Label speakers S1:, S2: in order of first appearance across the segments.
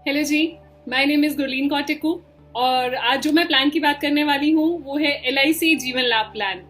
S1: Hello ji, my name is Gurleen कौटिकू और आज जो मैं प्लान की बात करने वाली हूँ वो है LIC जीवन लाभ प्लान,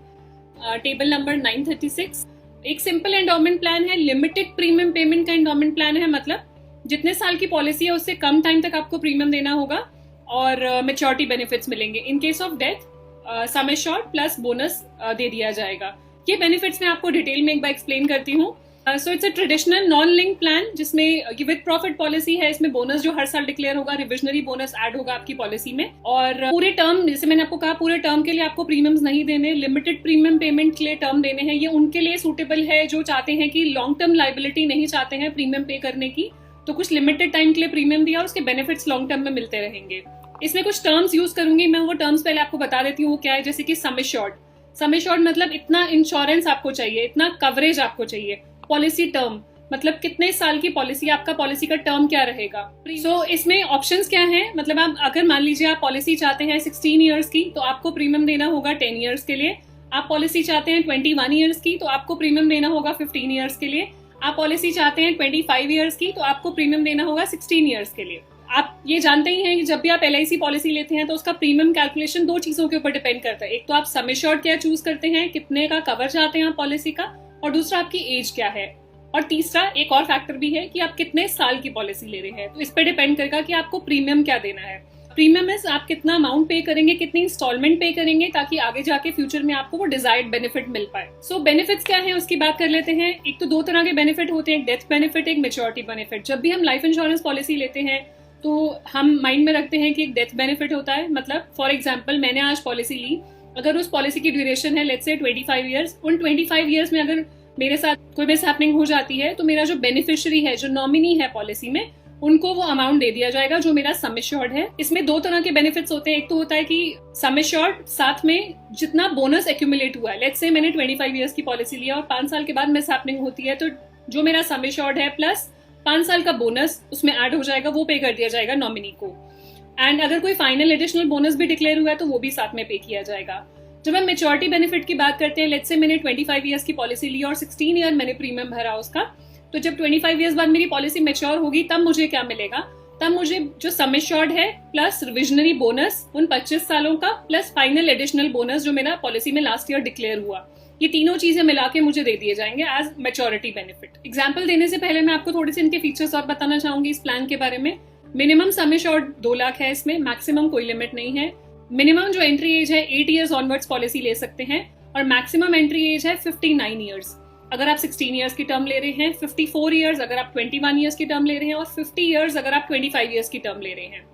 S1: टेबल नंबर 936। एक सिंपल एंडोमेंट प्लान है, लिमिटेड प्रीमियम पेमेंट का एंडोमेंट प्लान है। मतलब जितने साल की पॉलिसी है उससे कम टाइम तक आपको प्रीमियम देना होगा और मेच्योरिटी बेनिफिट्स मिलेंगे। In case of death sum assured plus bonus दे दिया जाएगा। ये बेनिफिट्स मैं आपको डिटेल में एक बार एक्सप्लेन करती हूँ। So it's a traditional non link plan जिसमें विद प्रॉफिट पॉलिसी है। इसमें बोनस जो हर साल डिक्लेयर होगा, रिविजनरी बोनस ऐड होगा आपकी पॉलिसी में। और पूरे टर्म, जैसे मैंने आपको कहा, पूरे टर्म के लिए आपको प्रीमियम्स नहीं देने, लिमिटेड प्रीमियम पेमेंट के लिए टर्म देने हैं। ये उनके लिए सूटेबल है जो चाहते हैं कि लॉन्ग टर्म लाइबिलिटी नहीं चाहते हैं प्रीमियम पे करने की, तो कुछ लिमिटेड टाइम के लिए प्रीमियम दिया और उसके बेनिफिट्स लॉन्ग टर्म में मिलते रहेंगे। इसमें कुछ टर्म्स यूज करूंगी मैं, वो टर्म्स पहले आपको बता देती हूँ वो क्या है। जैसे कि सम एश्योर्ड, सम एश्योर्ड मतलब इतना इंश्योरेंस आपको चाहिए, इतना कवरेज आपको चाहिए। पॉलिसी टर्म मतलब कितने साल की पॉलिसी, आपका पॉलिसी का टर्म क्या रहेगा। सो इसमें ऑप्शंस क्या हैं, मतलब आप अगर मान लीजिए आप पॉलिसी चाहते हैं 16 ईयर्स की तो आपको प्रीमियम देना होगा 10 ईयर्स के लिए। आप पॉलिसी चाहते हैं 21 ईयर्स की तो आपको प्रीमियम देना होगा 15 ईयर्स के लिए। आप पॉलिसी चाहते हैं 25 ईयर्स की तो आपको प्रीमियम देना होगा 16 ईयर्स के लिए। आप ये जानते ही हैं कि जब भी आप LIC पॉलिसी लेते हैं तो उसका प्रीमियम कैलकुलेशन दो चीजों के ऊपर डिपेंड करता है। एक तो आप सम एश्योर्ड क्या चूज करते हैं, कितने का कवर चाहते हैं आप पॉलिसी का, और दूसरा आपकी एज क्या है, और तीसरा एक और फैक्टर भी है कि आप कितने साल की पॉलिसी ले रहे हैं। तो इस पर डिपेंड करेगा कि आपको प्रीमियम क्या देना है। प्रीमियम इज आप कितना अमाउंट पे करेंगे, कितनी इंस्टॉलमेंट पे करेंगे, ताकि आगे जाके फ्यूचर में आपको वो डिजायर्ड बेनिफिट मिल पाए। सो बेनिफिट्स क्या है उसकी बात कर लेते हैं। एक तो दो तरह के बेनिफिट होते हैं, एक डेथ बेनिफिट, एक मेच्योरिटी बेनिफिट। जब भी हम लाइफ इंश्योरेंस पॉलिसी लेते हैं तो हम माइंड में रखते हैं कि एक डेथ बेनिफिट होता है। मतलब फॉर एग्जाम्पल मैंने आज पॉलिसी ली, अगर उस पॉलिसी की ड्यूरेशन है लेट्स से 25 ईयर्स, उन 25 ईयर्स में अगर मेरे साथ कोई मिसहैपनिंग हो जाती है तो मेरा जो बेनिफिशियरी है, जो नॉमिनी है पॉलिसी में, उनको वो अमाउंट दे दिया जाएगा जो मेरा सम एश्योर्ड है। इसमें दो तरह के बेनिफिट्स होते हैं। एक तो होता है कि सम एश्योर्ड साथ में जितना बोनस एक्यूमुलेट हुआ है, लेट्स से मैंने 25 ईयर्स की पॉलिसी लिया और 5 साल के बाद मिसहैपनिंग होती है तो जो मेरा सम एश्योर्ड है प्लस 5 साल का बोनस उसमें ऐड हो जाएगा, वो पे कर दिया जाएगा नॉमिनी को। एंड अगर कोई फाइनल एडिशनल बोनस भी डिक्लेयर हुआ है तो वो भी साथ में पे किया जाएगा। जब हम मेच्योरिटी बेनिफिट की बात करते हैं, लेट्स से मैंने 25 ईयर्स की पॉलिसी ली और 16 ईयर मैंने प्रीमियम भरा उसका, तो जब 25 ईयर्स बाद मेरी पॉलिसी मेच्योर होगी तब मुझे क्या मिलेगा, तब मुझे जो सम एश्योर्ड है प्लस रिविजनरी बोनस उन 25 सालों का प्लस फाइनल एडिशनल बोनस जो मेरा पॉलिसी में लास्ट ईयर डिक्लेयर हुआ, ये तीनों चीजें मिला के मुझे दे दिए जाएंगे एज मेच्योरिटी बेनिफिट। एग्जाम्पल देने से पहले मैं आपको थोड़े से इनके फीचर्स और बताना चाहूंगी इस प्लान के बारे में। मिनिमम सम एश्योर्ड 2 लाख है, इसमें मैक्सिमम कोई लिमिट नहीं है। मिनिमम जो एंट्री एज है 8 ईयर्स ऑनवर्ड्स पॉलिसी ले सकते हैं और मैक्सिमम एंट्री एज है 59 ईयर्स अगर आप 16 ईयर्स की टर्म ले रहे हैं, 54 ईयर्स अगर आप 21 ईयर्स की टर्म ले रहे हैं और 50 ईयर्स अगर आप 25 ईयर्स की टर्म ले रहे हैं।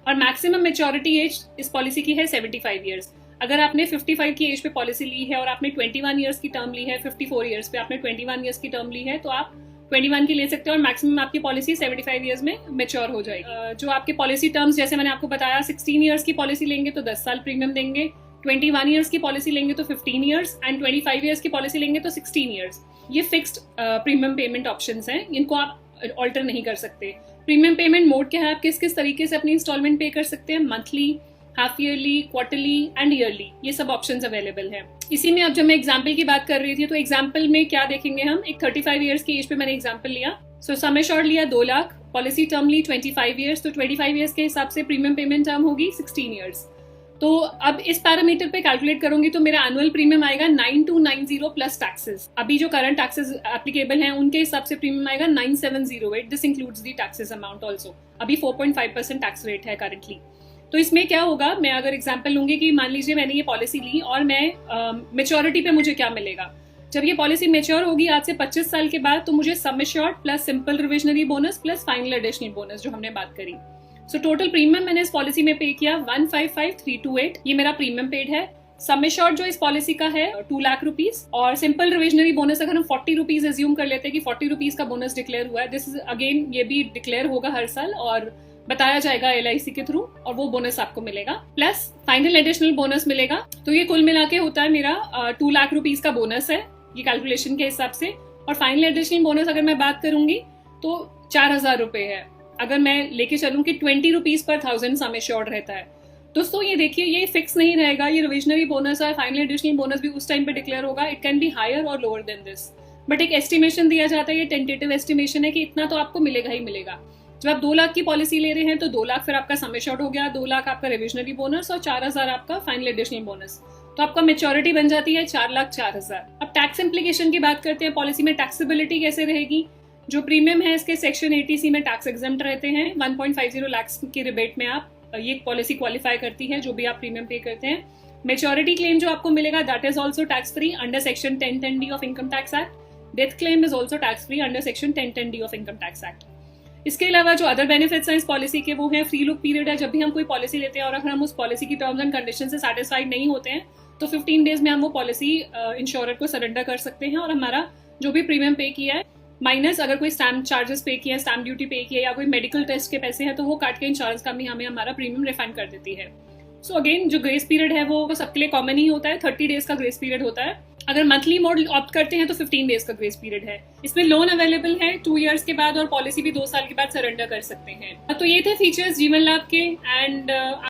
S1: और मैक्सिमम मेच्योरिटी एज इस पॉलिसी की है 75 ईयर्स। अगर आपने 55 की एज पे पॉलिसी ली है और आपने 21 ईयर्स की टर्म ली है, 54 ईयर्स पे आपने 21 ईयर्स की टर्म ली है, तो आप 21 की ले सकते हैं और मैक्सिमम आपकी पॉलिसी 75 ईयर्स में मेच्योर हो जाएगी। जो आपके पॉलिसी टर्म्स, जैसे मैंने आपको बताया, 16 ईयर्स की पॉलिसी लेंगे तो 10 साल प्रीमियम देंगे, 21 ईयर्स की पॉलिसी लेंगे तो 15 ईयर्स एंड 25 ईयर्स की पॉलिसी लेंगे तो 16 ईयर्स। ये फिक्स्ड प्रीमियम पेमेंट ऑप्शंस हैं, इनको आप ऑल्टर नहीं कर सकते। प्रीमियम पेमेंट मोड क्या है, आप किस किस तरीके से अपनी इंस्टॉलमेंट पे कर सकते हैं, monthly, half yearly, quarterly and yearly, ये सब ऑप्शंस अवेलेबल हैं। इसी में अब जब मैं एग्जाम्पल की बात कर रही थी तो एग्जाम्पल में क्या देखेंगे हम, एक 35 ईयर्स की एज पे मैंने एग्जाम्पल लिया। सो सम एश्योर्ड लिया 2 लाख, पॉलिसी टर्म ली 25 ईयर्स, तो 25 ईयर्स के हिसाब से प्रीमियम पेमेंट टर्म होगी 16 ईयर्स। तो अब इस पैरामीटर पे कैलकुलेट करूंगी तो मेरा एनुअल प्रीमियम आएगा 9290 प्लस टैक्सेस। अभी जो करंट टैक्सेस एप्लीकेबल हैं उनके हिसाब से प्रीमियम आएगा 9708। This includes the taxes amount also. अभी 4.5% टैक्स रेट है करंटली। तो इसमें क्या होगा, मैं अगर एग्जाम्पल लूंगी कि मान लीजिए मैंने ये पॉलिसी ली और मैं मेच्योरिटी पे मुझे क्या मिलेगा। जब ये पॉलिसी मेच्योर होगी आज से 25 साल के बाद, तो मुझे सम assured plus simple revisionary bonus plus final additional bonus जो हमने बात करी। सो टोटल प्रीमियम मैंने इस पॉलिसी में पे किया 155,328, ये मेरा प्रीमियम पेड है। सम एश्योर्ड जो इस पॉलिसी का है 2 लाख रुपीज और सिंपल रिविजनरी बोनस अगर हम 40 रुपीज एज्यूम कर लेते हैं कि 40 रुपीज का बोनस डिक्लेयर हुआ है, दिस इज अगेन ये भी डिक्लेयर होगा हर साल और बताया जाएगा LIC के थ्रू और वो बोनस आपको मिलेगा, प्लस फाइनल एडिशनल बोनस मिलेगा। तो ये कुल मिला के होता है मेरा 2 लाख रुपीज का बोनस है ये कैलकुलेशन के हिसाब से। और फाइनल एडिशनल बोनस अगर मैं बात करूंगी तो 4000 रुपए है, अगर मैं लेके चलूं कि 20 रुपीज पर 1000 सम एश्योर्ड रहता है। दोस्तों ये देखिए, ये फिक्स नहीं रहेगा, ये रिविजनरी बोनस और फाइनल एडिशनल बोनस भी उस टाइम पे डिक्लेयर होगा। इट कैन बी हायर और लोअर देन दिस, बट एक एस्टिमेशन दिया जाता है, ये टेंटेटिव एस्टिमेशन है कि इतना तो आपको मिलेगा ही मिलेगा। जब आप 2 लाख की पॉलिसी ले रहे हैं तो 2 लाख फिर आपका सम एश्योर्ड हो गया, 2 लाख आपका रिविजनरी बोनस और 4,000 आपका फाइनल एडिशनल बोनस। तो आपका मेच्योरिटी बन जाती है 4,04,000। अब टैक्स इम्प्लीकेशन की बात करते हैं, पॉलिसी में टैक्सेबिलिटी कैसे रहेगी। जो प्रीमियम है इसके सेक्शन 80C में टैक्स एग्जेम्प्ट रहते हैं। 1.50 लाख की रिबेट में आप ये पॉलिसी क्वालिफाई करती है जो भी आप प्रीमियम पे करते हैं। मेच्योरिटी क्लेम जो आपको मिलेगा that is also tax free under section 1010D of income tax act. Death claim is also tax free under section 1010D of income tax act. इसके अलावा जो अदर बेनिफिट्स हैं इस पॉलिसी के वो है फ्री लुक पीरियड है। जब भी हम कोई पॉलिसी लेते हैं और अगर हम उस पॉलिसी की टर्म्स एंड कंडीशन से सेटिस्फाइड नहीं होते हैं तो 15 डेज में हम वो पॉलिसी इंश्योरर को सरेंडर कर सकते हैं और हमारा जो भी प्रीमियम पे किया है माइनस अगर कोई स्टैम्प चार्जेस पे किया है, स्टैम्प ड्यूटी पे किया है या कोई मेडिकल टेस्ट के पैसे हैं तो वो काट के इंश्योरेंस कंपनी हमें हमारा प्रीमियम रिफंड कर देती है। सो अगेन जो ग्रेस पीरियड है वो सबके लिए कॉमन ही होता है, 30 डेज का ग्रेस पीरियड होता है। अगर मंथली मोड ऑप्ट करते हैं तो 15 डेज का ग्रेस पीरियड है। इसमें लोन अवेलेबल है 2 इयर्स के बाद और पॉलिसी भी 2 साल के बाद सरेंडर कर सकते हैं। तो ये थे फीचर्स जीवन लाभ के एंड